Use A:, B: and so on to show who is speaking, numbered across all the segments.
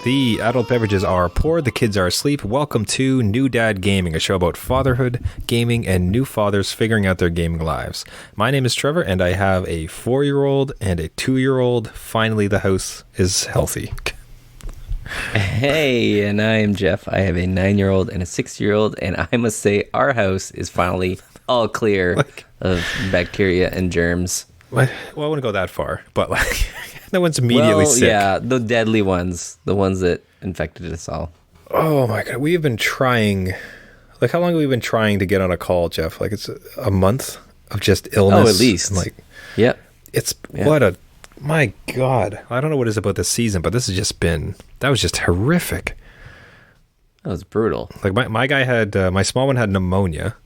A: The adult beverages are poured, the kids are asleep. Welcome to New Dad Gaming, a show about fatherhood, gaming, and new fathers figuring out their gaming lives. My name is Trevor, and I have a 4-year-old and a 2-year-old. Finally, the house is healthy.
B: Hey, and I am Jeff. I have a 9-year-old and a 6-year-old, and I must say our house is finally all clear of bacteria and germs.
A: Well, I wouldn't go that far, but no one's immediately sick.
B: Yeah, the deadly ones, the ones that infected us all.
A: Oh my God, we have been trying. How long have we been trying to get on a call, Jeff? It's a month of just illness.
B: Oh, at least.
A: And
B: yep.
A: My God. I don't know what it is about this season, but this has just been, that was just horrific.
B: That was brutal.
A: My guy had, my small one had pneumonia.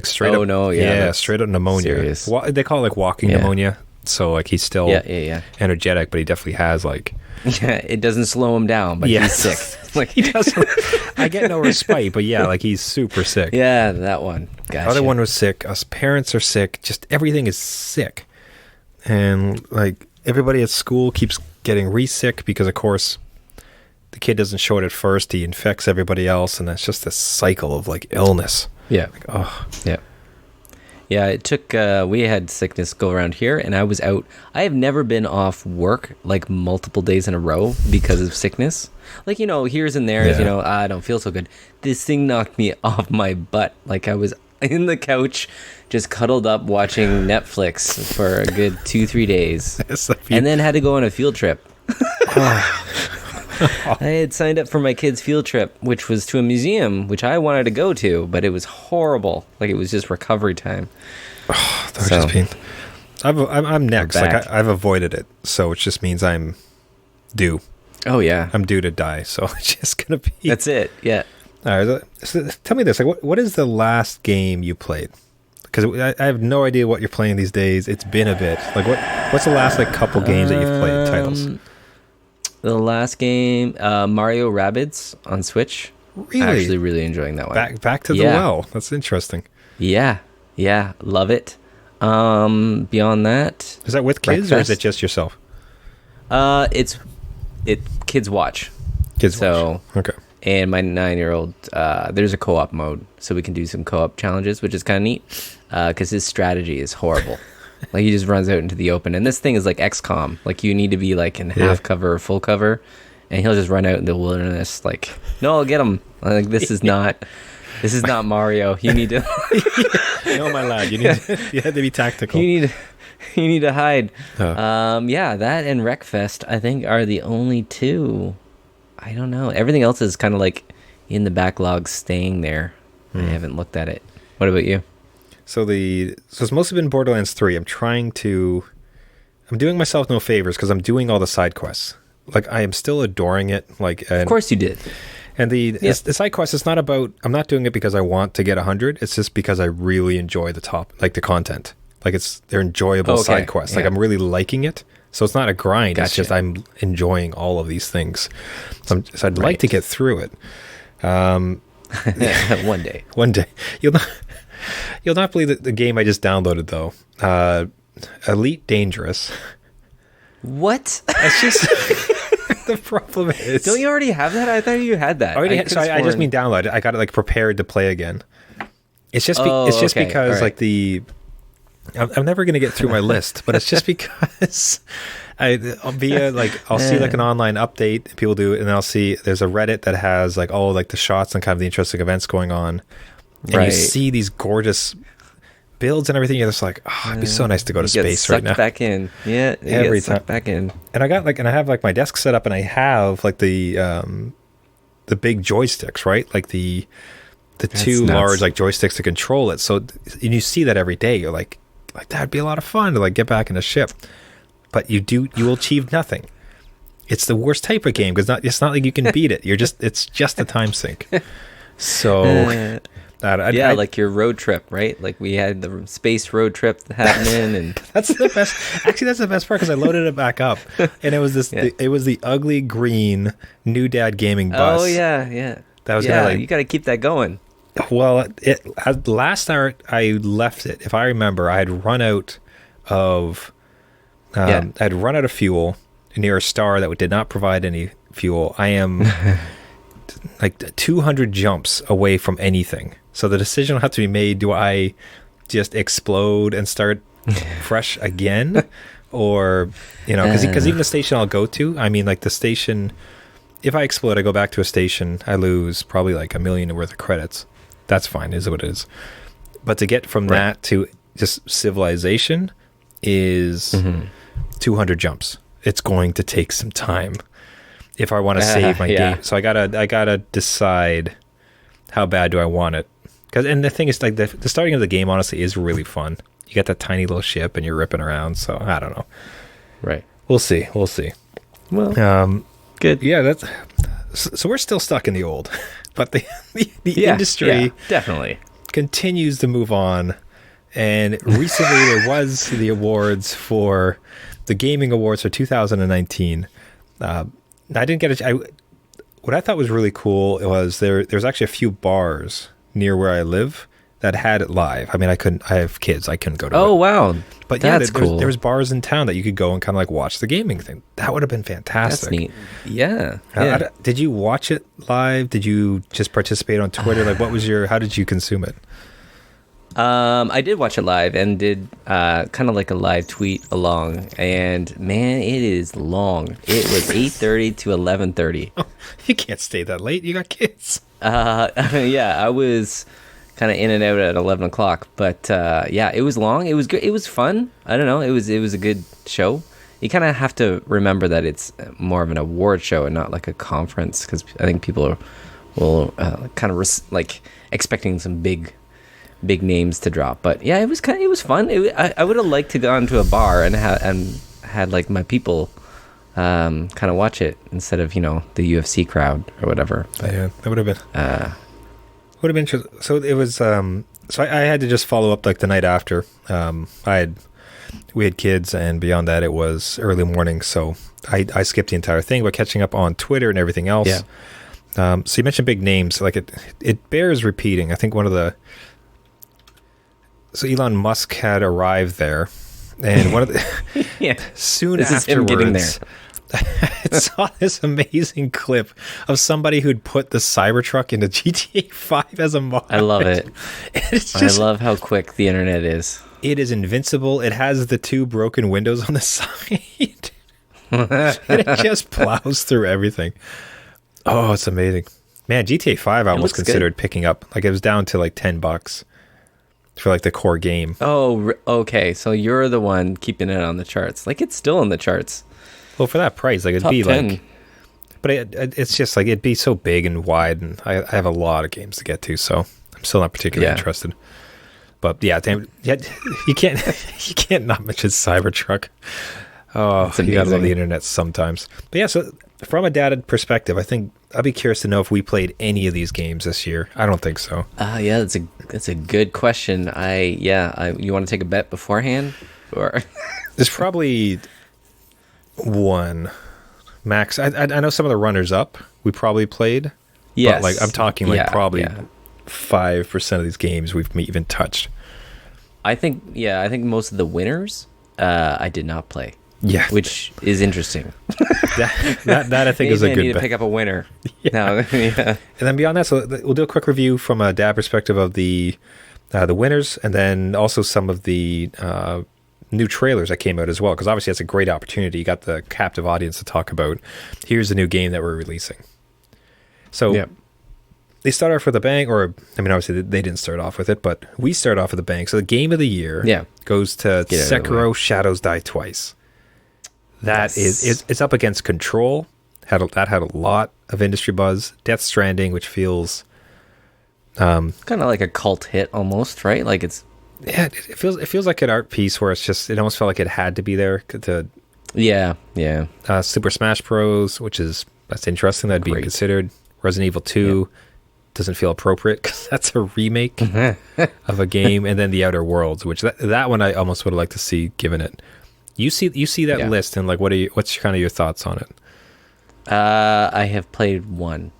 A: Straight up.
B: Oh, no, yeah.
A: Yeah, straight up pneumonia.
B: Serious.
A: They call it walking pneumonia. So he's still energetic, but he definitely has
B: Yeah, it doesn't slow him down, but he's sick.
A: He doesn't. I get no respite, but he's super sick.
B: Yeah, that one. Gotcha.
A: The other one was sick. Us parents are sick. Just everything is sick. And everybody at school keeps getting re-sick because, of course, the kid doesn't show it at first. He infects everybody else, and that's just this cycle of illness.
B: Yeah. Yeah. Yeah, it took, we had sickness go around here, and I was out. I have never been off work, multiple days in a row because of sickness. Here's and there's, I don't feel so good. This thing knocked me off my butt. I was in the couch, just cuddled up watching Netflix for a good 2-3 days. And then had to go on a field trip. I had signed up for my kids' field trip, which was to a museum, which I wanted to go to, but it was horrible. It was just recovery time.
A: Oh, that was just pain. I'm next. I've avoided it, so it just means I'm due.
B: Oh yeah,
A: I'm due to die. So it's just gonna be.
B: That's it. Yeah.
A: All right. So tell me this: what is the last game you played? Because I have no idea what you're playing these days. It's been a bit. What's the last couple games that you've played? Titles.
B: The last game, Mario Rabbids on Switch.
A: Really?
B: Actually really enjoying that one.
A: Back to the well. That's interesting.
B: Yeah. Love it. Beyond that...
A: Is that with kids or is it just yourself?
B: It's kids watch.
A: Kids watch. Okay.
B: And my 9-year-old, there's a co-op mode, so we can do some co-op challenges, which is kind of neat, because his strategy is horrible. He just runs out into the open, and this thing is like XCOM. You need to be in half cover or full cover, and he'll just run out in the wilderness. No, I'll get him. This is not Mario. You need to.
A: No, my lad. You had to be tactical.
B: You need to hide. That and Wreckfest, I think, are the only two. I don't know. Everything else is kind of in the backlog, staying there. I haven't looked at it. What about you?
A: So it's mostly been Borderlands 3. I'm doing myself no favors because I'm doing all the side quests. I am still adoring it.
B: Of course you did.
A: And the side quests, it's not about, I'm not doing it because I want to get 100. It's just because I really enjoy the content. They're enjoyable side quests. I'm really liking it. So it's not a grind. Gotcha. It's just I'm enjoying all of these things. So I'd like to get through it.
B: One day.
A: One day. You'll not believe the game I just downloaded, though. Elite Dangerous.
B: What?
A: That's just... the problem is...
B: Don't you already have that? I thought you had that.
A: I just mean download. I got it prepared to play again. It's just because right. I'm never going to get through my list, but it's just because I'll see an online update, people do it, and then I'll see there's a Reddit that has the shots and kind of the interesting events going on. And you see these gorgeous builds and everything. You're just it'd be so nice to go to space right now.
B: Back in, yeah. Every time back in.
A: And I got and I have my desk set up, and I have the big joysticks, right? The That's two nuts. Large joysticks to control it. So, and you see that every day. You're like that'd be a lot of fun to get back in a ship. But you will achieve nothing. It's the worst type of game because it's not like you can beat it. It's just a time sink. So.
B: Your road trip, right? We had the space road trip happening, and
A: that's the best. Actually, that's the best part because I loaded it back up, and it was it was the ugly green New Dad Gaming bus.
B: Oh yeah.
A: That was
B: you got to keep that going.
A: Well, last start I left it. If I remember, I had run out of fuel near a star that did not provide any fuel, I am like 200 jumps away from anything. So the decision will have to be made. Do I just explode and start fresh again? Or, because even the station I'll go to, I mean, like the station, if I explode, I go back to a station, I lose probably like $1 million worth of credits. That's fine, is what it is. But to get from that to just civilization is 200 jumps. It's going to take some time if I want to save my game. So I gotta decide how bad do I want it. And the thing is, like the starting of the game, honestly, is really fun. You got that tiny little ship and you're ripping around. So I don't know.
B: Right.
A: We'll see.
B: Well, good.
A: Yeah, so we're still stuck in the old, but the industry
B: definitely
A: continues to move on. And recently there was the awards for the Gaming Awards for 2019. I didn't get what I thought was really cool was there's actually a few bars near where I live that had it live. I mean, I have kids. I couldn't go to it.
B: Oh, wow.
A: But that's cool. There was bars in town that you could go and kind of like watch the gaming thing. That would have been fantastic.
B: That's neat. Yeah.
A: Did you watch it live? Did you just participate on Twitter? Like, how did you consume it?
B: I did watch it live and did kind of like a live tweet along. And man, it is long. It was 8:30 to 11:30.
A: Oh, you can't stay that late. You got kids.
B: Yeah, I was kind of in and out at 11 o'clock, but yeah, it was long. It was good. It was fun. I don't know. It was a good show. You kind of have to remember that it's more of an award show and not like a conference, because I think people will kind of like expecting some big names to drop. But yeah, it was fun. I would have liked to go into a bar and had like my people kind of watch it instead of the UFC crowd or whatever. But,
A: yeah, that would have been. Would have been interesting. So it was. So I had to just follow up like the night after. We had kids, and beyond that, it was early morning. So I skipped the entire thing, but catching up on Twitter and everything else. Yeah. So you mentioned big names. Like it bears repeating. I think So Elon Musk had arrived there, and one of the soon
B: this
A: afterwards,
B: is him getting there.
A: I saw this amazing clip of somebody who'd put the Cybertruck into GTA 5 as a mod.
B: I love it. I love how quick the internet is.
A: It is invincible. It has the 2 broken windows on the side. And it just plows through everything. Oh, it's amazing. Man, GTA 5 I almost considered picking up. Like it was down to like $10 for like the core game.
B: Oh, okay. So you're the one keeping it on the charts. Like it's still on the charts.
A: Well, for that price, like it'd
B: Top
A: be
B: 10.
A: like, but it's just like it'd be so big and wide, and I have a lot of games to get to, so I'm still not particularly interested. But yeah, you can't not mention Cybertruck. Oh, you gotta love the internet sometimes. But yeah, so from a data perspective, I think I'd be curious to know if we played any of these games this year. I don't think so.
B: Yeah, that's a good question. You want to take a bet beforehand, or
A: there's probably one max. I know some of the runners up we probably played.
B: Yes,
A: but like I'm talking like probably 5% of these games we've even touched.
B: I think most of the winners I did not play.
A: Yeah,
B: which is interesting.
A: that I think is a good
B: bet.
A: To
B: pick up a winner. Yeah.
A: And then beyond that, so we'll do a quick review from a dad perspective of the winners, and then also some of the new trailers that came out as well, because obviously that's a great opportunity. You got the captive audience to talk about. Here's the new game that we're releasing. So they start off with a bang, or I mean, obviously they didn't start off with it, but we start off with a bang. So the game of the year goes to Sekiro: Shadows Die Twice. That is it's up against Control. That had a lot of industry buzz. Death Stranding, which feels
B: kind of like a cult hit almost, right? Like it's
A: it feels like an art piece where it almost felt like it had to be there to Super Smash Bros, that's interesting that being considered. Resident Evil 2 doesn't feel appropriate because that's a remake of a game, and then The Outer Worlds, which that one I almost would have liked to see given it. You see that list, and like what's kind of your thoughts on it?
B: I have played one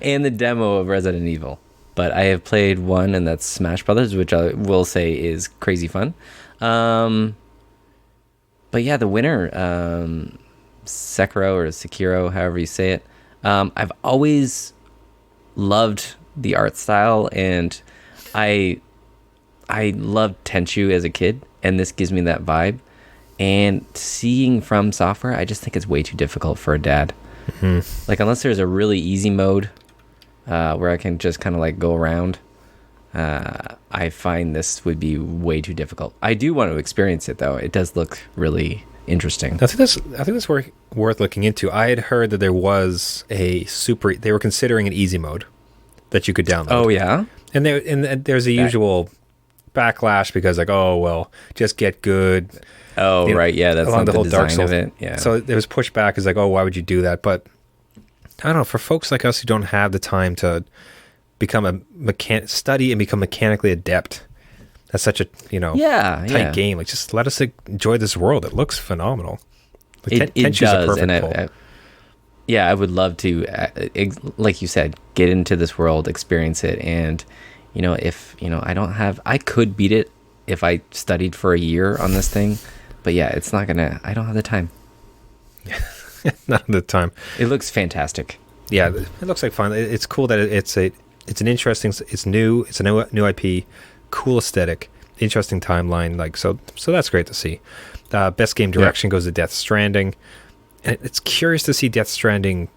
B: and the demo of Resident Evil, but I have played one, and that's Smash Brothers, which I will say is crazy fun. But yeah, the winner, Sekiro or Sekiro, however you say it. I've always loved the art style, and I loved Tenchu as a kid, and this gives me that vibe. And seeing From Software, I just think it's way too difficult for a dad. Mm-hmm. Like, unless there's a really easy mode where I can just kind of like go around, I find this would be way too difficult. I do want to experience it though. It does look really interesting.
A: I think that's worth looking into. I had heard that there was they were considering an easy mode that you could download.
B: Oh yeah,
A: and there's a usual backlash because like, oh well, just get good.
B: Oh right, yeah, that's along not the whole Dark Souls of it. Yeah,
A: so there was pushback. Is like, oh, why would you do that? But I don't know. For folks like us who don't have the time to become study and become mechanically adept, that's such a tight game. Like, just let us enjoy this world. It looks phenomenal.
B: It does, and I would love to, like you said, get into this world, experience it, and I could beat it if I studied for a year on this thing, but yeah, it's not gonna. I don't have the time.
A: Not the time.
B: It looks fantastic.
A: Yeah, it looks like fun. It's cool that it's an interesting. It's new. It's a new IP. Cool aesthetic. Interesting timeline. Like so that's great to see. Best game direction goes to Death Stranding, and it's curious to see Death Stranding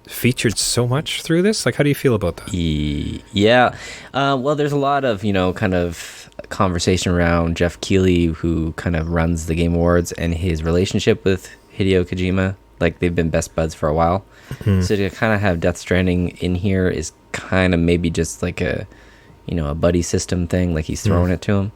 A: featured so much through this. Like, how do you feel about that?
B: Yeah. Well, there's a lot of kind of conversation around Jeff Keighley, who kind of runs the Game Awards, and his relationship with Hideo Kojima. Like, they've been best buds for a while. Mm-hmm. So to kind of have Death Stranding in here is kind of maybe just like a buddy system thing. Like, he's throwing it to him.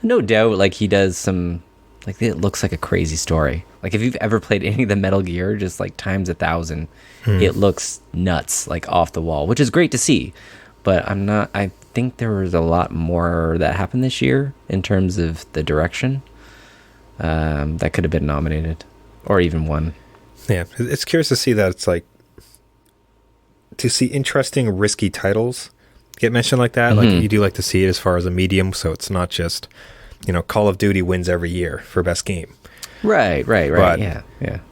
B: No doubt, like, he does some, like, it looks like a crazy story. Like, if you've ever played any of the Metal Gear, just like times 1,000, it looks nuts, like off the wall, which is great to see. But I think there was a lot more that happened this year in terms of the direction that could have been nominated or even won.
A: Yeah, it's curious to see that. It's like to see interesting, risky titles get mentioned like that. Like, you do like to see it as far as a medium, so it's not just, Call of Duty wins every year for best game.
B: Right. But yeah.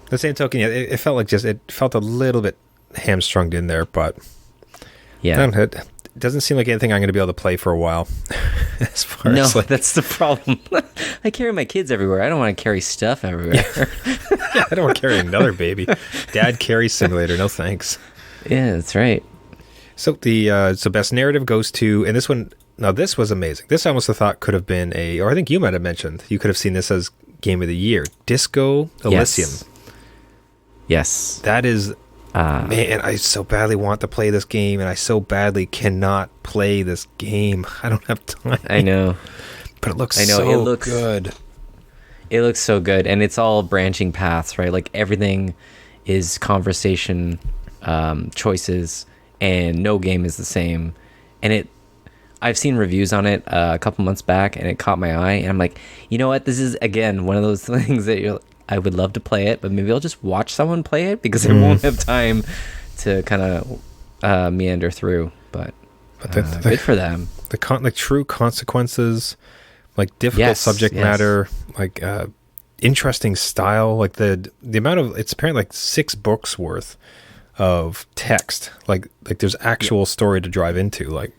A: The same token, it felt like it felt a little bit hamstrung in there, but
B: yeah,
A: it doesn't seem like anything I'm going to be able to play for a while.
B: That's the problem. I carry my kids everywhere. I don't want to carry stuff everywhere.
A: Yeah, I don't want to carry another baby. Dad carry simulator. No thanks.
B: Yeah, that's right.
A: So the best narrative goes to, and this one. Now this was amazing. This I almost thought could have been or I think you might have mentioned you could have seen this as Game of the Year. Disco Elysium.
B: Yes.
A: That is. Man, I so badly want to play this game, and I so badly cannot play this game. I don't have time.
B: I know.
A: But it looks so good.
B: It looks so good, and it's all branching paths, right? Like, everything is conversation choices, and no game is the same. And I've seen reviews on it a couple months back, and it caught my eye, and I'm like, you know what? This is, again, one of those things that I would love to play it, but maybe I'll just watch someone play it because I won't have time to kind of meander through. But good for them.
A: The true consequences, like difficult subject matter, like interesting style, like the amount of, it's apparently like 6 books worth of text. Like there's actual story to drive into. Like,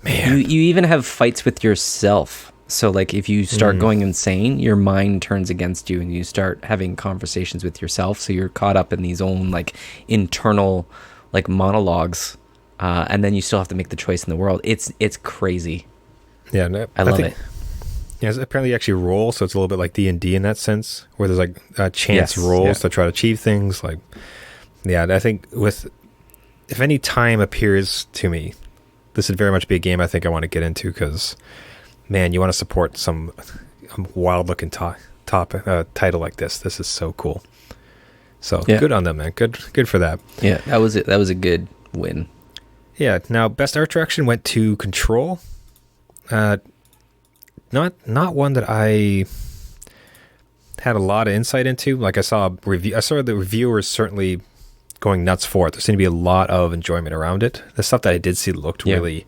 A: man,
B: you even have fights with yourself. So, like, if you start going insane, your mind turns against you, and you start having conversations with yourself. So you're caught up in these own, like, internal, like, monologues, and then you still have to make the choice in the world. It's crazy.
A: Yeah, no,
B: I love it.
A: Yeah, apparently you actually roll, so it's a little bit like D&D in that sense, where there's like chance rolls to try to achieve things. Like, yeah, I think if any time appears to me, this would very much be a game I think I want to get into because. Man, you want to support some wild-looking title like this. This is so cool. So good on them, man. Good for that.
B: Yeah, that was it. That was a good win.
A: Yeah. Now, best art direction went to Control. Not one that I had a lot of insight into. Like, I saw the reviewers certainly going nuts for it. There seemed to be a lot of enjoyment around it. The stuff that I did see looked really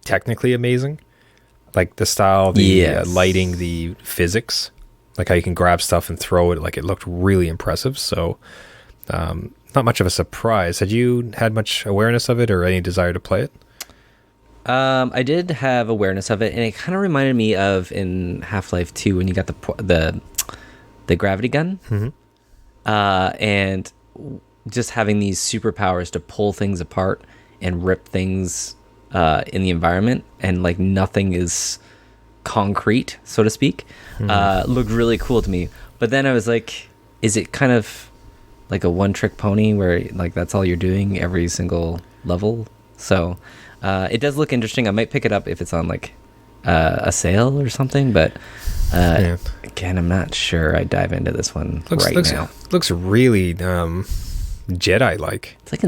A: technically amazing. Like the style, the lighting, the physics. like how you can grab stuff and throw it. Like it looked really impressive. So not much of a surprise. Had you had much awareness of it or any desire to play it?
B: I did have awareness of it, and it kind of reminded me of in Half-Life 2 when you got the gravity gun, and just having these superpowers to pull things apart and rip things in the environment, and like nothing is concrete, so to speak, looked really cool to me. But then I was like, is it kind of like a one-trick pony where like that's all you're doing every single level? So it does look interesting. I might pick it up if it's on like a sale or something, but again, I'm not sure I dive into this one now.
A: Looks really Jedi-like.
B: It's like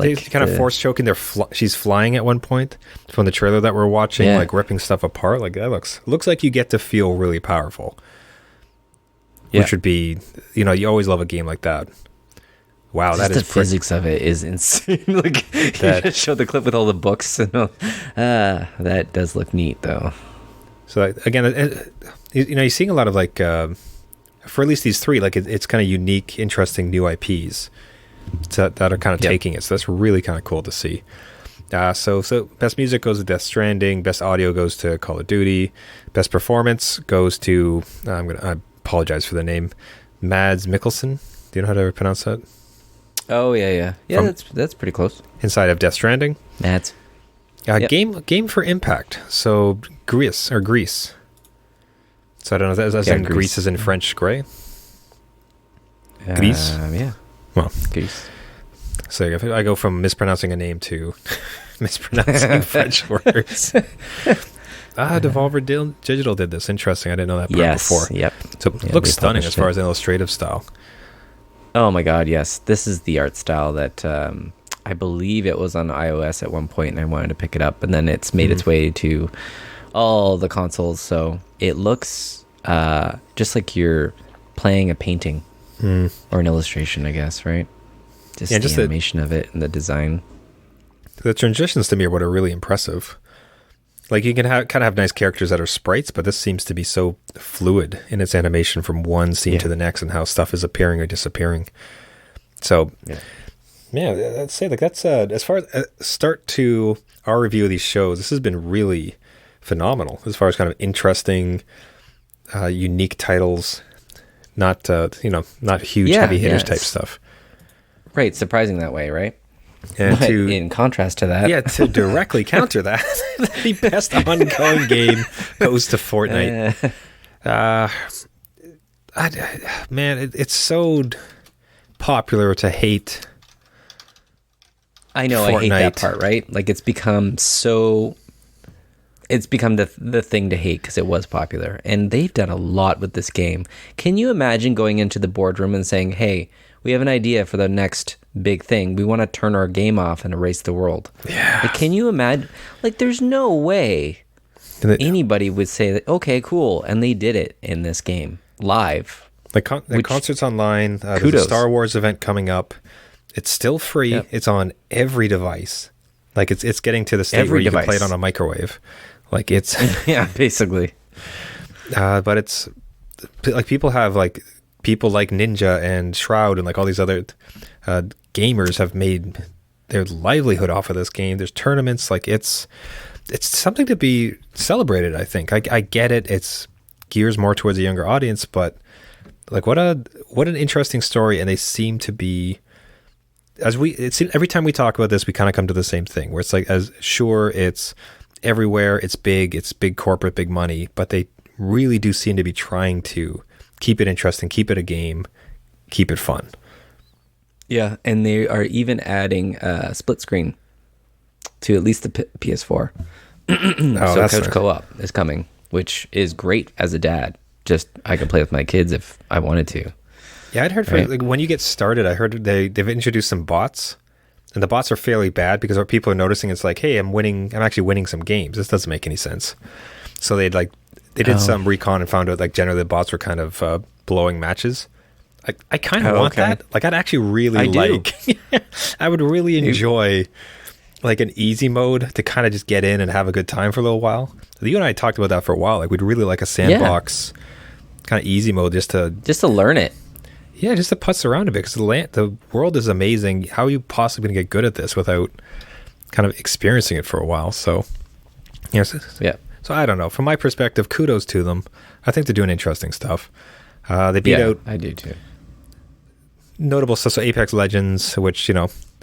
A: they kind of force choking. She's flying at one point from the trailer that we're watching, like ripping stuff apart. Like that looks like you get to feel really powerful, which would be, you always love a game like that. Wow,
B: that is the physics of it is insane. Like you just showed the clip with all the books, and that does look neat though.
A: So again, you're seeing a lot of like for at least these three, like it's kind of unique, interesting new IPs that are kind of taking it. So that's really kind of cool to see. So best music goes to Death Stranding. Best audio goes to Call of Duty. Best performance goes to I apologize for the name, Mads Mikkelsen. Do you know how to pronounce that?
B: Oh yeah. That's pretty close.
A: Inside of Death Stranding.
B: Mads.
A: Game for Impact. So Greece. So I don't know if that's in Greece is in French, gray. Greece.
B: Yeah.
A: Well,
B: Greece.
A: So if I go from mispronouncing a name to mispronouncing French words. Devolver Digital did this. Interesting. I didn't know that before.
B: Yep.
A: So it looks stunning as far as an illustrative style.
B: Oh my god, yes. This is the art style that I believe it was on iOS at one point, and I wanted to pick it up, and then it's made its way to all the consoles. So it looks just like you're playing a painting or an illustration, I guess, right? Just the animation of it and the design.
A: The transitions to me are what are really impressive. Like you can kind of have nice characters that are sprites, but this seems to be so fluid in its animation from one scene to the next, and how stuff is appearing or disappearing. So, I'd say like that's as far as start to our review of these shows, this has been really phenomenal as far as kind of interesting, unique titles, not huge heavy hitters type stuff.
B: Right, surprising that way, right?
A: And
B: but in contrast to that,
A: to directly counter that, the best ongoing game goes to Fortnite. It's so popular to hate.
B: I know, Fortnite. I hate that part, right? Like it's become the thing to hate because it was popular, and they've done a lot with this game. Can you imagine going into the boardroom and saying, "Hey, we have an idea for the next big thing. We want to turn our game off and erase the world."
A: Yeah.
B: Like, can you imagine? Like, there's no way anybody would say that, okay, cool. And they did it in this game live.
A: The concert's online. There's a Star Wars event coming up. It's still free. Yep. It's on every device. Like it's getting to the state where you can play it on a microwave. Like it's
B: basically.
A: But it's like people like Ninja and Shroud and like all these other gamers have made their livelihood off of this game. There's tournaments. Like it's something to be celebrated. I think I get it. It's gears more towards a younger audience, but like what an interesting story. And they seem to be, every time we talk about this, we kind of come to the same thing where it's like, it's everywhere. It's big corporate, big money, but they really do seem to be trying to keep it interesting, keep it a game, keep it fun.
B: Yeah, and they are even adding split screen to at least the PS4. So Couch Co-op is coming, which is great as a dad. Just I can play with my kids if I wanted to.
A: Yeah, I'd heard like when you get started, I heard they've introduced some bots, and the bots are fairly bad because what people are noticing is like, hey, I'm actually winning some games. This doesn't make any sense. So they did some recon and found out like generally the bots were kind of blowing matches. I kind of want that. Like I'd actually really I would really enjoy like an easy mode to kind of just get in and have a good time for a little while. You and I talked about that for a while. Like we'd really like a sandbox kind of easy mode just to
B: learn it.
A: Yeah, just to putz around a bit, because the world is amazing. How are you possibly going to get good at this without kind of experiencing it for a while? So,
B: yeah.
A: So I don't know. From my perspective, kudos to them. I think they're doing interesting stuff. They beat out.
B: I do too.
A: Notable stuff. So Apex Legends, which,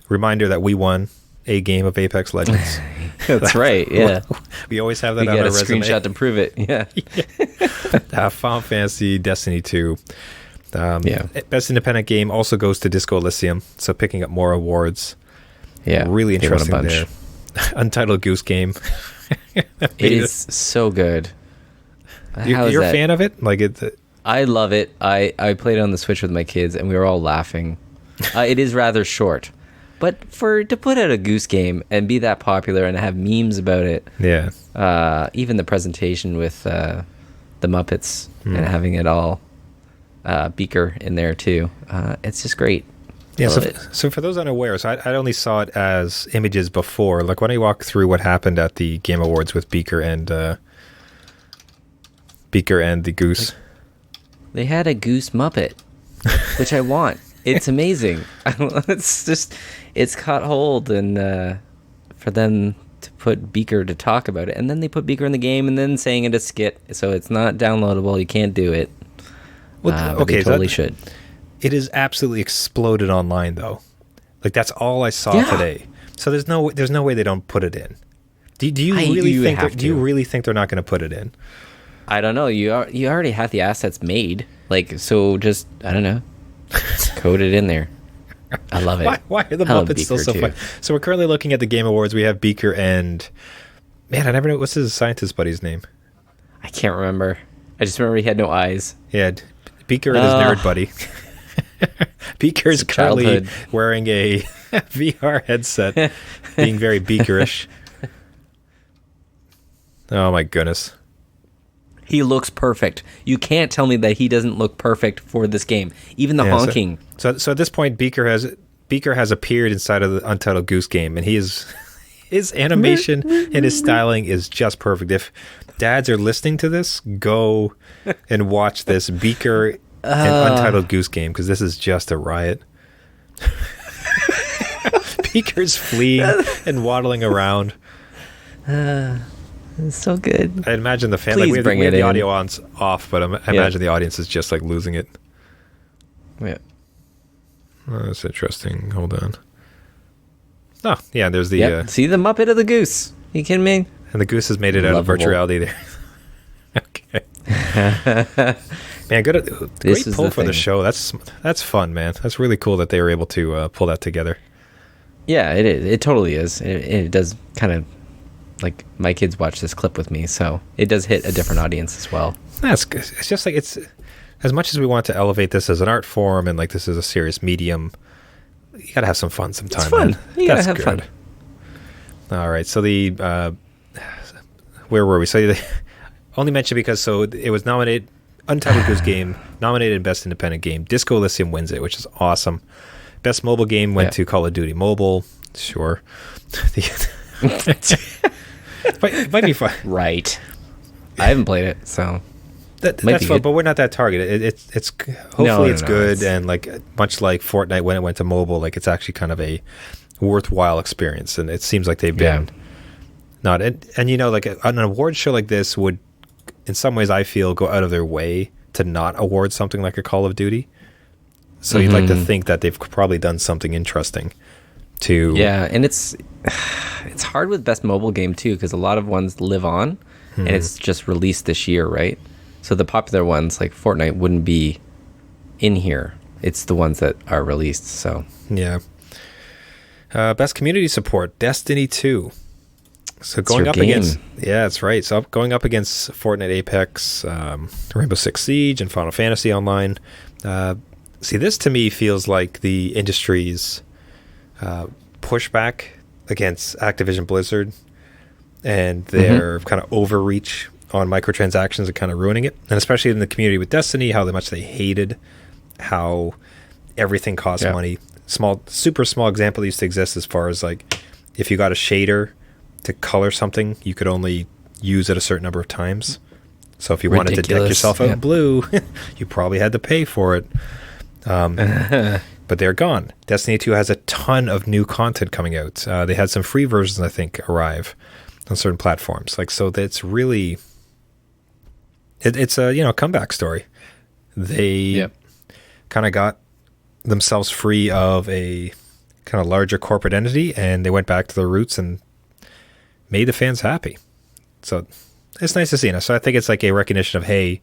A: reminder that we won a game of Apex Legends.
B: That's right. Yeah.
A: We always have that on our resume.
B: Screenshot to prove it. Yeah.
A: Final Fantasy, Destiny 2. Best independent game also goes to Disco Elysium, so picking up more awards.
B: Yeah,
A: really interesting there. Untitled Goose Game.
B: It is so good.
A: You're a fan of it?
B: I love it. I played it on the Switch with my kids, and we were all laughing. It is rather short, but to put out a Goose Game and be that popular and have memes about it.
A: Yeah.
B: Even the presentation with the Muppets and having it all. Beaker in there too. It's just great.
A: Yeah. So for those unaware, I only saw it as images before. Why don't you walk through what happened at the Game Awards with Beaker and the goose?
B: They had a goose Muppet, which I want. It's amazing. It's caught hold, and for them to put Beaker to talk about it, and then they put Beaker in the game, and then saying it a skit, so it's not downloadable. You can't do it. But they totally should.
A: It is absolutely exploded online, though. That's all I saw today. So there's no way they don't put it in. Do you really think they're not going to put it in?
B: I don't know. You already have the assets made. So just I don't know. Code it in there. I love it.
A: Why are the Muppets still so fun? So we're currently looking at the Game Awards. We have Beaker and I never know what's his scientist buddy's name.
B: I can't remember. I just remember he had no eyes.
A: Yeah. Beaker and his nerd buddy. Beaker is currently wearing a VR headset, being very Beakerish. Oh my goodness.
B: He looks perfect. You can't tell me that he doesn't look perfect for this game. Even the honking.
A: So at this point, Beaker has appeared inside of the Untitled Goose Game, and his animation and his styling is just perfect. If dads are listening to this, go and watch this Beaker and Untitled Goose Game, because this is just a riot. Beaker's fleeing and waddling around.
B: It's so good.
A: I imagine the fan. We have the audio off, but I imagine the audience is just losing it.
B: Yeah.
A: Oh, that's interesting. Hold on. Oh, yeah. There's the.
B: See the Muppet of the Goose. You kidding me?
A: And the goose has made it out of virtual reality there. Okay. Man, great pull for the show. That's fun, man. That's really cool that they were able to pull that together.
B: Yeah, it is. It totally is. It does kind of my kids watch this clip with me, so it does hit a different audience as well.
A: That's good. It's just it's as much as we want to elevate this as an art form and this is a serious medium. You gotta have some fun sometime.
B: It's fun.
A: Man.
B: You gotta have fun.
A: All right. So where were we? So they only mentioned because it was nominated. Untitled Goose Game nominated in Best Independent Game. Disco Elysium wins it, which is awesome. Best mobile game went to Call of Duty Mobile. Sure. It might be fun.
B: Right. I haven't played it, so
A: that's fun, but we're not that targeted. It's hopefully it's good, and much like Fortnite when it went to mobile, it's actually kind of a worthwhile experience, and it seems like they've been not. And an award show like this would, in some ways, I feel, go out of their way to not award something like a Call of Duty. So you'd like to think that they've probably done something interesting to.
B: Yeah, and it's hard with best mobile game too, because a lot of ones live on, and it's just released this year, right? So the popular ones like Fortnite wouldn't be in here. It's the ones that are released. So
A: yeah. Best community support, Destiny 2. So going up against, that's right. So going up against Fortnite, Apex, Rainbow Six Siege, and Final Fantasy Online. See, this to me feels like the industry's pushback against Activision Blizzard and their kind of overreach on microtransactions and kind of ruining it. And especially in the community with Destiny, how much they hated how everything costs money. Super small example that used to exist as far as if you got a shader to color something, you could only use it a certain number of times. So if you wanted to deck yourself out in blue, you probably had to pay for it. But they're gone. Destiny 2 has a ton of new content coming out. They had some free versions, I think, arrive on certain platforms. Like, so that's really, it's a comeback story. They kind of got themselves free of a kind of larger corporate entity, and they went back to their roots and made the fans happy. So it's nice to see. So I think it's like a recognition of, hey,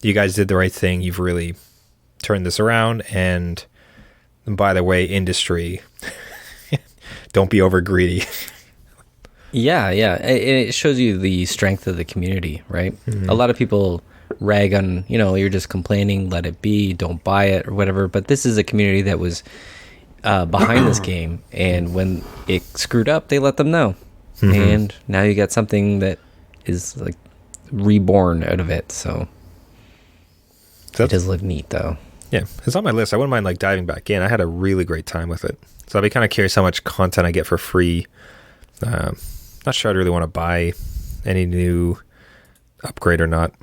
A: you guys did the right thing. You've really turned this around. And by the way, industry, don't be over greedy.
B: Yeah. It shows you the strength of the community, right? Mm-hmm. A lot of people rag on, you're just complaining, let it be, don't buy it or whatever. But this is a community that was behind this game. And when it screwed up, they let them know. Mm-hmm. And now you got something that is like reborn out of it. So it does look neat, though.
A: Yeah, it's on my list. I wouldn't mind like diving back in. I had a really great time with it. So I'll be kind of curious how much content I get for free. Not sure I'd really want to buy any new upgrade or not.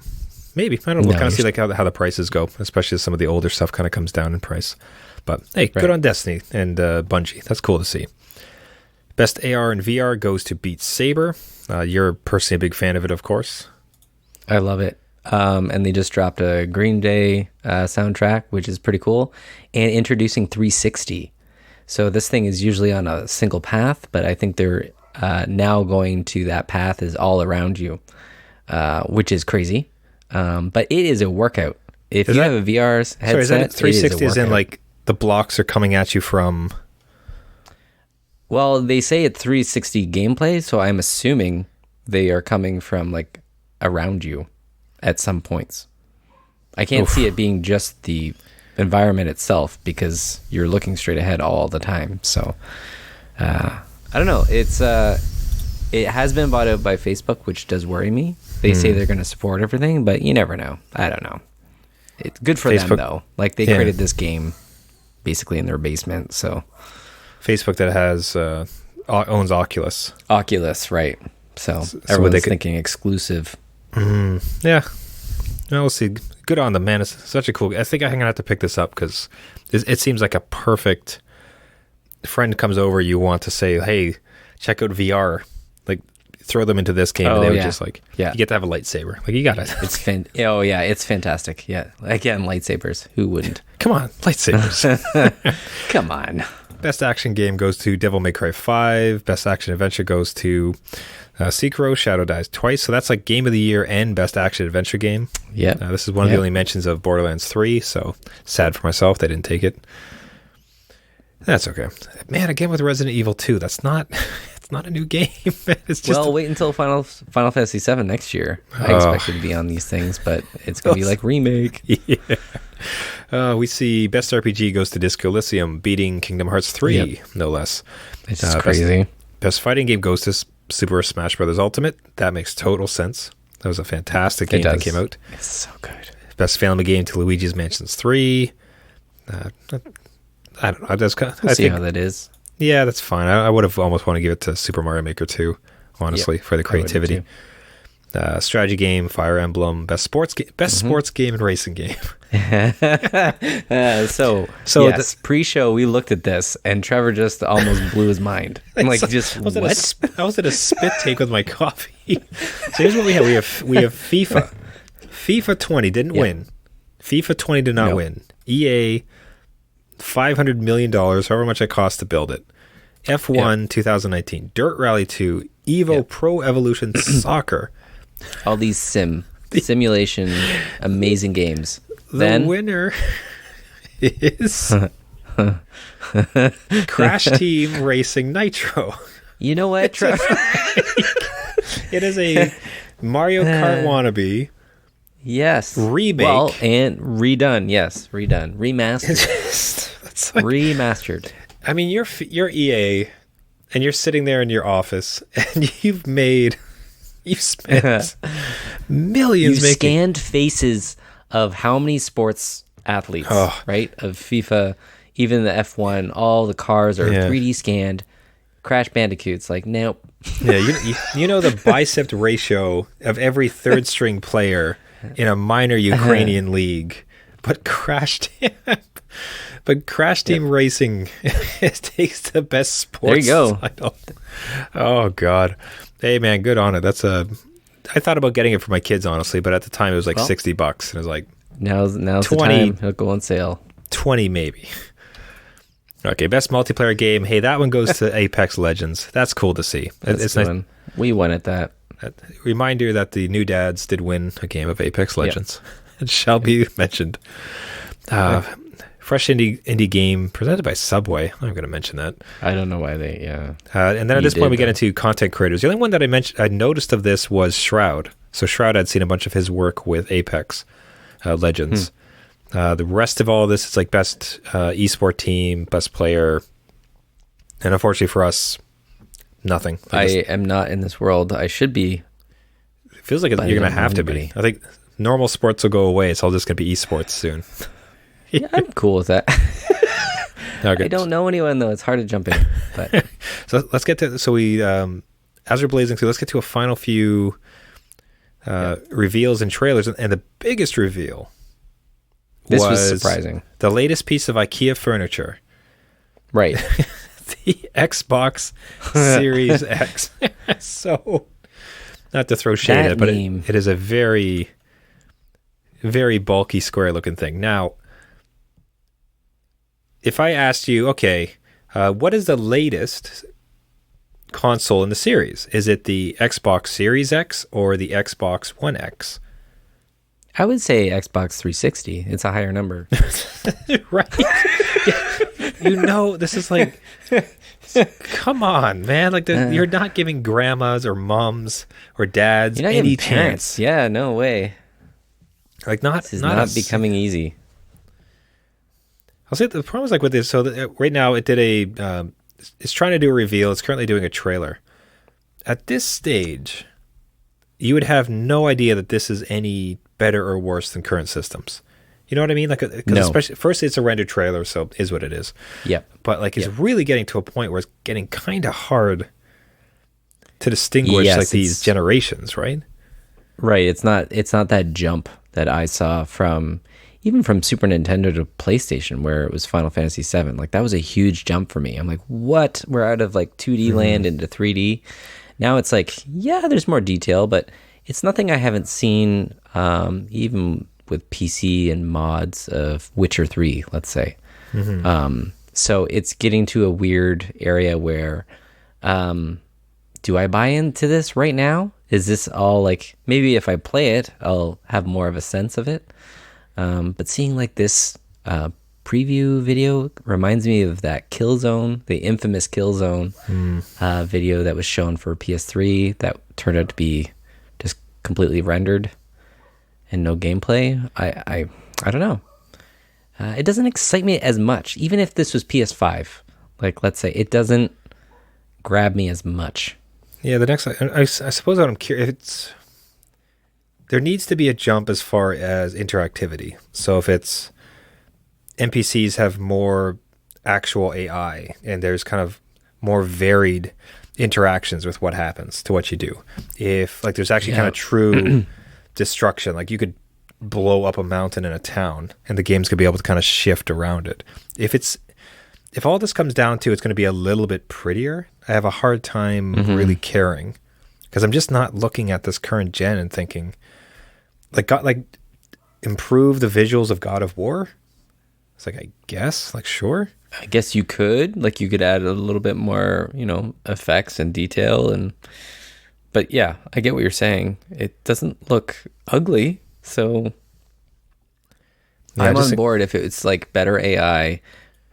A: Maybe. I don't know. We'll kind of see like how the prices go, especially as some of the older stuff kind of comes down in price. But hey, good on Destiny and Bungie. That's cool to see. Best AR and VR goes to Beat Saber. You're personally a big fan of it, of course.
B: I love it. And they just dropped a Green Day soundtrack, which is pretty cool, and introducing 360. So this thing is usually on a single path, but I think they're now going to that path is all around you, which is crazy. But it is a workout. If you have a VR headset,
A: is that 360 is in like the blocks are coming at you from...
B: Well, they say it's 360 gameplay, so I'm assuming they are coming from like around you at some points. I can't see it being just the environment itself because you're looking straight ahead all the time. So I don't know. It's it has been bought out by Facebook, which does worry me. They say they're going to support everything, but you never know. I don't know. It's good for them though. Like they created this game basically in their basement. So
A: Facebook that has owns Oculus.
B: Oculus, right? So everyone's thinking exclusive.
A: Yeah. Well, we'll see. Good on them, man. It's such a cool... I think I'm going to have to pick this up because it seems like a perfect... friend comes over, you want to say, hey, check out VR. Like, throw them into this game, and they would just like... You get to have a lightsaber. Like, you got it.
B: It's it's fantastic. Yeah. Again, lightsabers. Who wouldn't?
A: Come on, lightsabers.
B: Come on.
A: Best action game goes to Devil May Cry 5. Best action adventure goes to... Sekiro, Shadow Dies Twice. So that's like Game of the Year and Best Action Adventure Game.
B: Yeah.
A: This is one of the only mentions of Borderlands 3, so sad for myself they didn't take it. That's okay. Man, again with Resident Evil 2, it's not a new game. It's just
B: wait until Final Fantasy 7 next year. I expect it to be on these things, but it's going to be like remake.
A: Yeah. We see Best RPG goes to Disco Elysium, beating Kingdom Hearts 3, no less.
B: It's just crazy.
A: Best fighting game goes to Super Smash Bros. Ultimate. That makes total sense. That was a fantastic game that came out.
B: It's so good.
A: Best family game to Luigi's Mansions 3. I don't know.
B: I see how that is.
A: Yeah, that's fine. I would have almost wanted to give it to Super Mario Maker 2, honestly, for the creativity. Strategy game, Fire Emblem, best sports game and racing game.
B: So yes, pre-show we looked at this and Trevor just almost blew his mind. I'm like,
A: I was at a spit take with my coffee. So here's what we have. We have FIFA. FIFA 20 didn't win. FIFA 20 did not win. EA, $500 million, however much it cost to build it. F1 2019, Dirt Rally 2, Evo Pro Evolution Soccer.
B: All these simulation amazing games.
A: The winner is Crash Team Racing Nitro.
B: You know what, Trevor?
A: It is a Mario Kart wannabe.
B: Yes.
A: Remake.
B: Well, and redone. Yes, redone. Remastered. Remastered.
A: I mean, you're EA, and you're sitting there in your office, and you've spent millions.
B: You've scanned faces of how many sports athletes, right? Of FIFA, even the F1, all the cars are 3D scanned. Crash Bandicoot's like, nope.
A: Yeah, you know the bicep ratio of every third string player in a minor Ukrainian league, but Crash Team, Racing takes the best sports.
B: There you go.
A: Title. Oh God, hey man, good on it. I thought about getting it for my kids honestly, but at the time it was like $60, and I was like,
B: now's 20, the time. It'll go on sale.
A: 20 maybe. Okay, best multiplayer game. Hey, that one goes to Apex Legends. That's cool to see.
B: It's nice. We won at that.
A: Reminder that the new dads did win a game of Apex Legends. Yep. It shall be mentioned. Fresh indie game presented by Subway. I'm going to mention that.
B: I don't know why they.
A: And then at this point, we get into content creators. The only one that I noticed of this was Shroud. So Shroud, I'd seen a bunch of his work with Apex Legends. The rest of all of this is like best esport team, best player, and unfortunately for us, nothing.
B: I am not in this world. I should be.
A: It feels like you're going to have to be. I think normal sports will go away. It's all just going to be esports soon.
B: Yeah, I'm cool with that.
A: Okay.
B: I don't know anyone though. It's hard to jump in. But
A: so let's get to. So we, as we're blazing through, let's get to a final few reveals and trailers, and the biggest reveal.
B: This was surprising.
A: The latest piece of IKEA furniture.
B: Right.
A: The Xbox Series X. So, not to throw shade at it, but it is a very, very bulky, square-looking thing. Now, if I asked you, okay, what is the latest console in the series? Is it the Xbox Series X or the Xbox One X?
B: I would say Xbox 360. It's a higher number.
A: Right? This is like, come on, man. Like, you're not giving grandmas or moms or dads any chance.
B: Yeah, no way.
A: Like,
B: this is not becoming easy.
A: I'll say the problem is like with this. So right now it did it's trying to do a reveal. It's currently doing a trailer. At this stage, you would have no idea that this is any better or worse than current systems. You know what I mean? Like,
B: no.
A: Especially first, it's a rendered trailer, so it is what it is.
B: Yeah.
A: But like, it's really getting to a point where it's getting kind of hard to distinguish these generations, right?
B: Right. It's not that jump that I saw from Super Nintendo to PlayStation, where it was Final Fantasy VII. Like, that was a huge jump for me. I'm like, what? We're out of like 2D land into 3D. Now it's like, yeah, there's more detail, but it's nothing I haven't seen, even with PC and mods of Witcher 3, let's say. So it's getting to a weird area where, do I buy into this right now? Is this all like, maybe if I play it, I'll have more of a sense of it. But seeing like this preview video reminds me of that Killzone, the infamous Killzone video that was shown for PS3 that turned out to be just completely rendered and no gameplay. I don't know. It doesn't excite me as much, even if this was PS5. Like, let's say it doesn't grab me as much.
A: Yeah, the next, I suppose what I'm curious, there needs to be a jump as far as interactivity. So if it's NPCs have more actual AI and there's kind of more varied interactions with what happens to what you do. If like there's actually kind of true destruction, like you could blow up a mountain in a town and the game's gonna be able to kind of shift around it. If all this comes down to it's going to be a little bit prettier, I have a hard time really caring, because I'm just not looking at this current gen and thinking, improve the visuals of God of War. It's like, I guess, sure.
B: I guess you could add a little bit more, effects and detail, but yeah, I get what you're saying. It doesn't look ugly, so yeah, I'm on board if it's like better AI.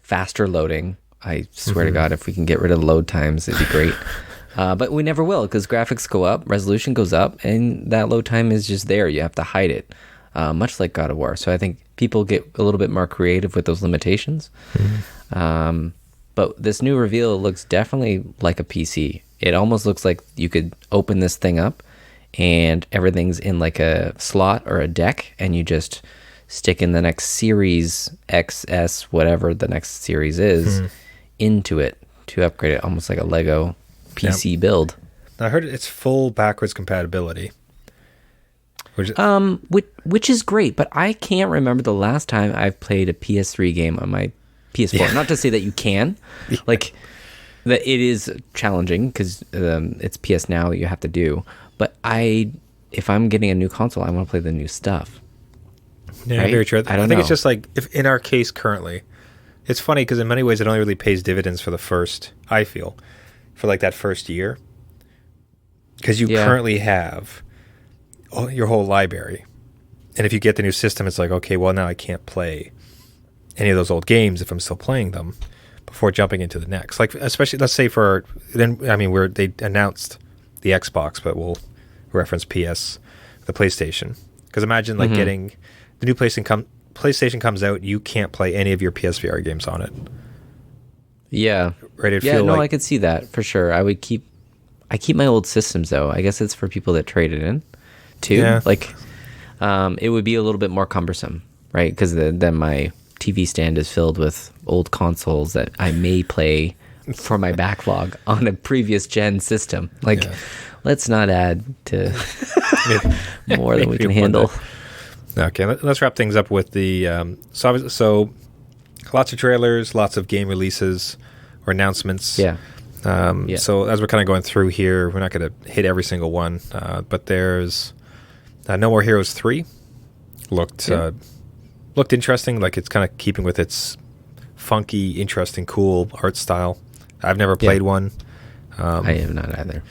B: Faster loading. I swear to God, if we can get rid of the load times, it'd be great. But we never will, because graphics go up, resolution goes up, and that load time is just there. You have to hide it, much like God of War. So I think people get a little bit more creative with those limitations. But this new reveal looks definitely like a PC. It almost looks like you could open this thing up, and everything's in like a slot or a deck, and you just stick in the next Series XS, whatever the next series is, into it to upgrade it, almost like a Lego PC build.
A: I heard it's full backwards compatibility.
B: Which is great, but I can't remember the last time I've played a PS3 game on my PS4. Yeah. Not to say that you can, like that it is challenging because it's PS Now you have to do. But if I'm getting a new console, I want to play the new stuff.
A: Yeah, right? Very true. I think it's just like, if in our case currently, it's funny because in many ways it only really pays dividends for the first, I feel, for like that first year. Because you currently have your whole library. And if you get the new system, it's like, okay, well, now I can't play any of those old games if I'm still playing them before jumping into the next. Like, especially, let's say they announced the Xbox, but we'll reference the PlayStation. Because imagine like getting the new PlayStation comes out, you can't play any of your PSVR games on it.
B: Yeah.
A: Right.
B: I could see that for sure. I keep my old systems though. I guess it's for people that trade it in too. Yeah. Like, it would be a little bit more cumbersome, right? Because then my TV stand is filled with old consoles that I may play for my backlog on a previous gen system. Like, let's not add to more than we can handle.
A: Okay, let's wrap things up with the so lots of trailers, lots of game releases or announcements.
B: Yeah.
A: So as we're kind of going through here, we're not going to hit every single one, but there's No More Heroes 3. Looked interesting. Like, it's kind of keeping with its funky, interesting, cool art style. I've never played one.
B: I have not either.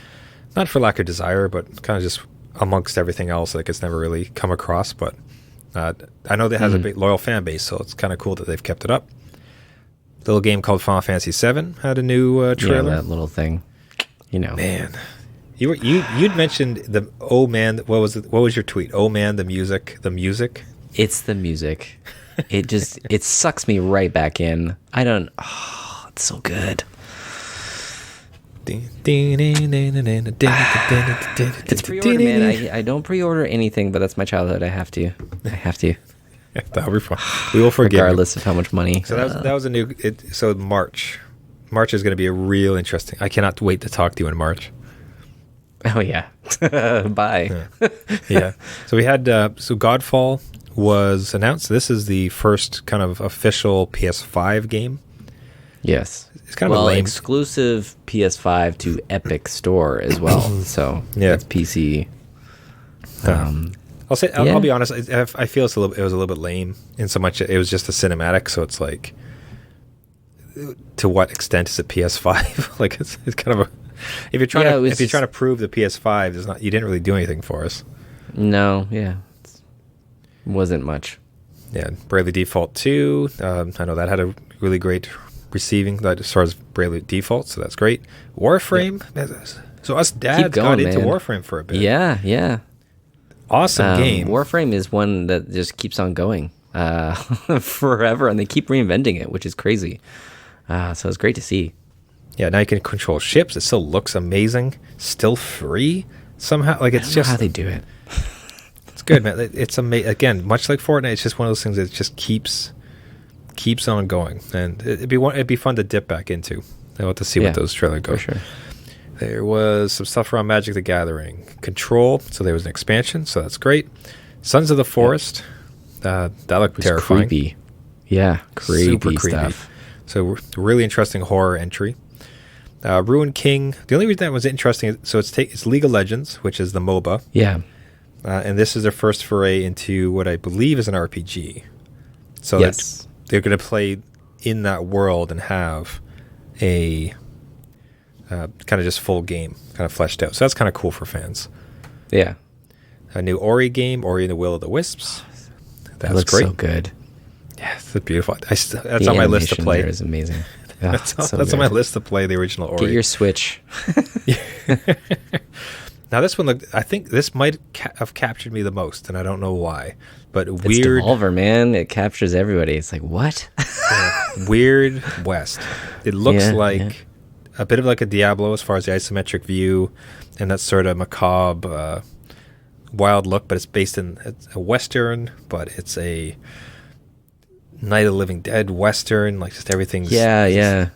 A: Not for lack of desire, but kind of just amongst everything else, like, it's never really come across. But I know that it has a big loyal fan base, so it's kind of cool that they've kept it up. The little game called Final Fantasy VII had a new trailer.
B: Yeah, that little thing.
A: Man, you'd mentioned the what was your tweet? Oh man, the music.
B: It's the music. It sucks me right back in. It's so good. It's pre-order, man. I don't pre-order anything, but that's my childhood. I have to.
A: Yeah, that'll be fun. We will forgive
B: regardless of how much money.
A: So that was a new. So March is going to be a real interesting. I cannot wait to talk to you in March.
B: Oh yeah, bye.
A: Yeah. So we had Godfall was announced. This is the first kind of official PS5 game.
B: Yes.
A: It's kind of a lame
B: exclusive PS5 to Epic Store as well. So it's PC.
A: I'll be honest. I feel it was a little bit lame in so much it was just a cinematic. So it's like, to what extent is it PS5? Like, it's kind of a. If you're trying to prove the PS5, you didn't really do anything for us.
B: No. Yeah. It wasn't much.
A: Yeah. Bravely Default 2. I know that had a really great receiving as far as Bravely Default, so that's great. Warframe. Yeah. So us dads got into Warframe for a bit.
B: Yeah.
A: Awesome game.
B: Warframe is one that just keeps on going forever, and they keep reinventing it, which is crazy. So it's great to see.
A: Yeah, now you can control ships. It still looks amazing. Still free somehow. Like, it's just
B: how they do it.
A: It's good, man. It's amazing. Again, much like Fortnite, it's just one of those things that just keeps on going, and it'd be fun to dip back into. I want to see what those trailers go.
B: For sure.
A: There was some stuff around Magic the Gathering. Control, so there was an expansion, so that's great. Sons of the Forest, that looked terrifying.
B: Creepy. Yeah,
A: super creepy
B: stuff.
A: So really interesting horror entry. Ruined King. The only reason that was interesting, so it's League of Legends, which is the MOBA.
B: Yeah.
A: And this is their first foray into what I believe is an RPG. So they're going to play in that world and have a kind of just full game, kind of fleshed out. So that's kind of cool for fans.
B: Yeah.
A: A new Ori game, Ori and the Will of the Wisps.
B: That looks great. So good.
A: Yeah, it's beautiful. That's on my list to play.
B: There is amazing.
A: That's on my list to play the original Ori.
B: Get your Switch.
A: Now this one I think this might have captured me the most, and I don't know why. But
B: it's Devolver, man. It captures everybody. It's like, what?
A: Weird West. It looks like a bit of like a Diablo as far as the isometric view and that sort of macabre, wild look. But it's a Western, but it's a Night of the Living Dead Western. Like, just everything's...
B: Yeah.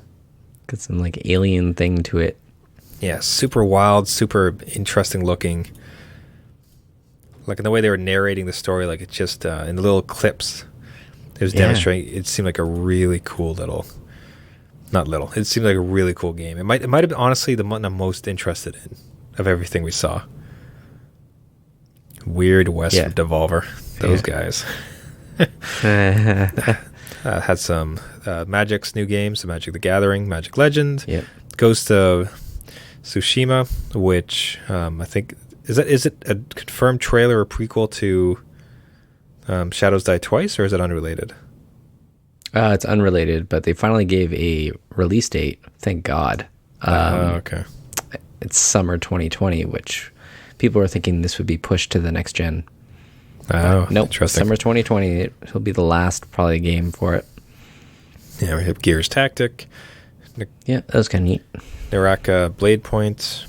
B: Got some like alien thing to it.
A: Yeah, super wild, super interesting looking. like in the way they were narrating the story, like it just in the little clips, it was demonstrating. It seemed like a really cool little, not little. It seemed like a really cool game. It might have been honestly the one I'm most interested in of everything we saw. Weird West Devolver, those guys. Had some Magic's new games, the Magic the Gathering, Magic Legend, Ghost of Tsushima, which I think is it a confirmed trailer or prequel to Shadows Die Twice, or is it unrelated?
B: It's unrelated, but they finally gave a release date. Thank God.
A: Okay.
B: It's summer 2020, which people are thinking this would be pushed to the next gen.
A: Oh,
B: nope.
A: Interesting.
B: Summer 2020. It'll be the last probably game for it.
A: Yeah, we have Gears Tactic.
B: Yeah, that was kind of neat.
A: Naraka Blade Point.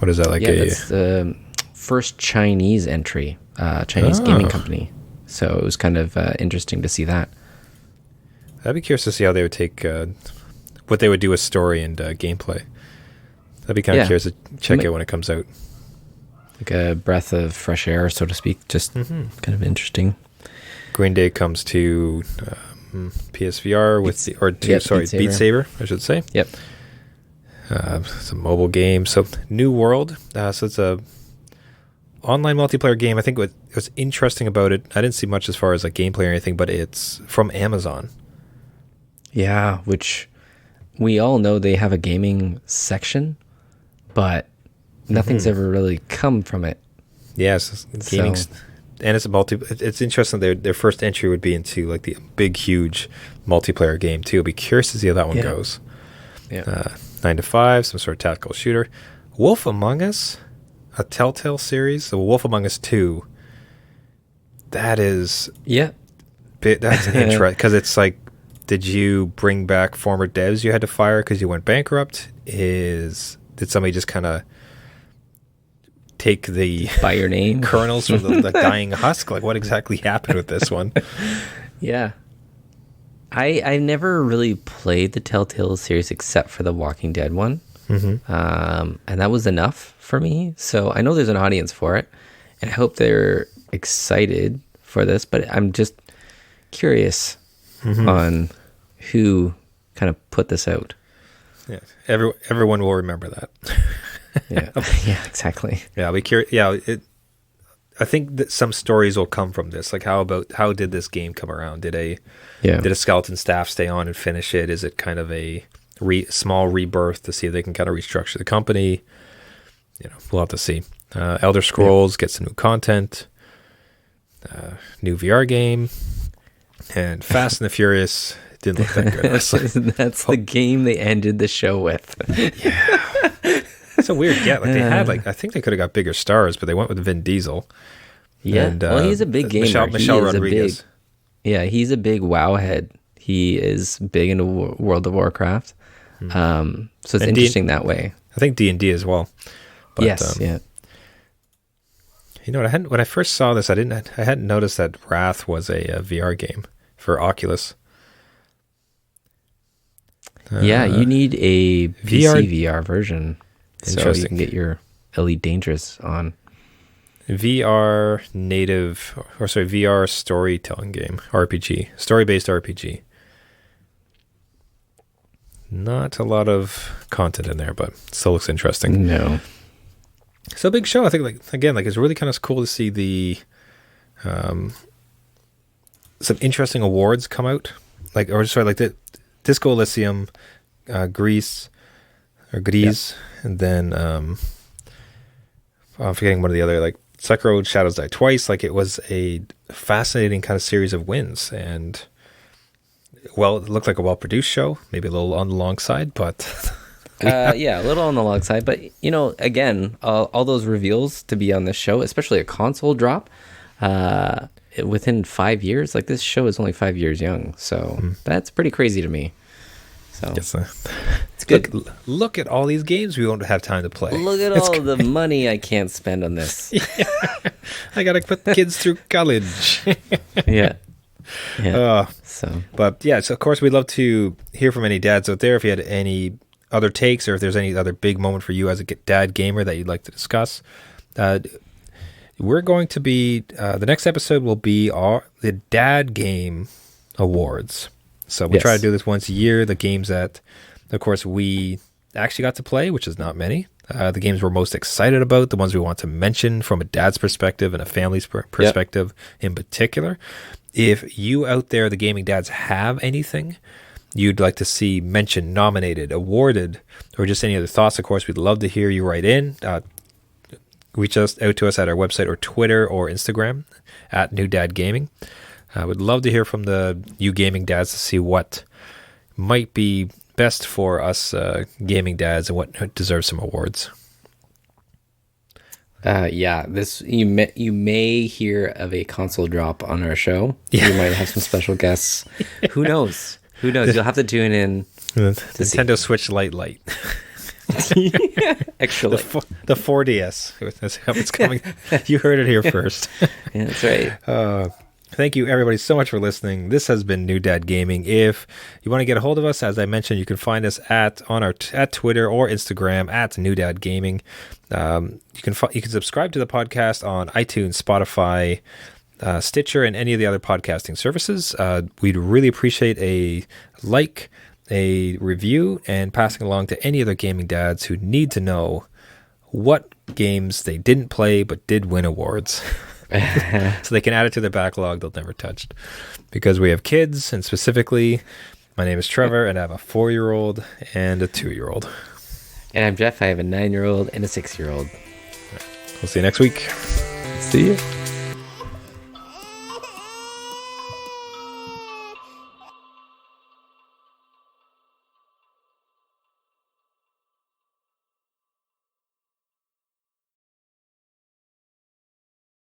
A: What is that like?
B: That's the first Chinese entry, Chinese gaming company. So it was kind of interesting to see that.
A: I'd be curious to see how they would take what they would do with story and gameplay. I'd be kind of curious to check it when it comes out.
B: Like a breath of fresh air, so to speak. Just kind of interesting.
A: Green Day comes to PSVR Beat Saber, I should say.
B: Yep.
A: It's a mobile game. So New World. So it's a online multiplayer game. I think what's interesting about it, I didn't see much as far as like gameplay or anything, but it's from Amazon.
B: Yeah, which we all know they have a gaming section, but nothing's ever really come from it.
A: Yes, gaming, and it's a it's interesting. Their first entry would be into like the big, huge multiplayer game too. I'll be curious to see how that one goes.
B: Yeah,
A: 9 to 5, some sort of tactical shooter. Wolf Among Us, a Telltale series. The Wolf Among Us 2. That is that's interesting because it's like, did you bring back former devs you had to fire because you went bankrupt? Did somebody just kind of take the
B: by your name
A: kernels from the dying husk? Like, what exactly happened with this one?
B: Yeah, I never really played the Telltale series except for the Walking Dead one, and that was enough for me. So I know there's an audience for it, and I hope they're excited for this. But I'm just curious on who kind of put this out.
A: Yeah, everyone will remember that.
B: Yeah, exactly.
A: Yeah, I'll be curious. Yeah, I think that some stories will come from this. Like, how did this game come around? Did a skeleton staff stay on and finish it? Is it kind of a small rebirth to see if they can kind of restructure the company? We'll have to see. Elder Scrolls gets some new content, new VR game, and Fast and the Furious didn't look that good.
B: That's the game they ended the show with.
A: Yeah. It's a weird get. Like, they had, I think they could have got bigger stars, but they went with Vin Diesel.
B: Yeah.
A: And,
B: well, he's a big gamer.
A: Michelle Rodriguez.
B: He's a big WoW head. He is big into World of Warcraft. So it's interesting that way.
A: I think D&D as well. But,
B: yes. Yeah.
A: You know what? When I first saw this, I hadn't noticed that Wrath was a VR game for Oculus.
B: Yeah, you need a PC VR version, so you can get your Elite Dangerous on.
A: VR storytelling game, RPG, story-based RPG. Not a lot of content in there, but still looks interesting.
B: No.
A: So big show. I think it's really kind of cool to see the some interesting awards come out. The Disco Elysium, Greece, and then I'm forgetting one of the other, like Sekiro Shadows Die Twice. Like, it was a fascinating kind of series of wins, and it looked like a well-produced show, maybe a little on the long side, but
B: a little on the long side. But again, all those reveals to be on this show, especially a console drop, within 5 years. Like, this show is only 5 years young, so that's pretty crazy to me. So it's good.
A: Look at all these games we won't have time to play.
B: Look at all the money I can't spend on this.
A: I gotta put kids through college.
B: Yeah.
A: So of course we'd love to hear from any dads out there. If you had any other takes, or if there's any other big moment for you as a dad gamer that you'd like to discuss, we're going to be the next episode will be the Dad Game Awards. So we try to do this once a year. The games that, of course, we actually got to play, which is not many. The games we're most excited about, the ones we want to mention from a dad's perspective and a family's perspective in particular. If you out there, the gaming dads, have anything you'd like to see mentioned, nominated, awarded, or just any other thoughts, of course, we'd love to hear you write in. Reach out to us at our website or Twitter or Instagram at New Dad Gaming. I would love to hear from you gaming dads to see what might be best for us gaming dads and what deserves some awards.
B: This you may hear of a console drop on our show. We might have some special guests. Who knows? You'll have to tune in.
A: Nintendo Switch Lite.
B: Extra light.
A: The 4DS. That's how it's coming. You heard it here first.
B: Yeah, that's right.
A: Thank you, everybody, so much for listening. This has been New Dad Gaming. If you want to get a hold of us, as I mentioned, you can find us at Twitter or Instagram at New Dad Gaming. You can subscribe to the podcast on iTunes, Spotify, Stitcher, and any of the other podcasting services. We'd really appreciate a like, a review, and passing along to any other gaming dads who need to know what games they didn't play but did win awards. So they can add it to their backlog they'll never touched. Because we have kids, and specifically, my name is Trevor, and I have a 4-year-old and a 2-year-old.
B: And I'm Jeff. I have a 9-year-old and a 6-year-old.
A: We'll see you next week.
B: See you.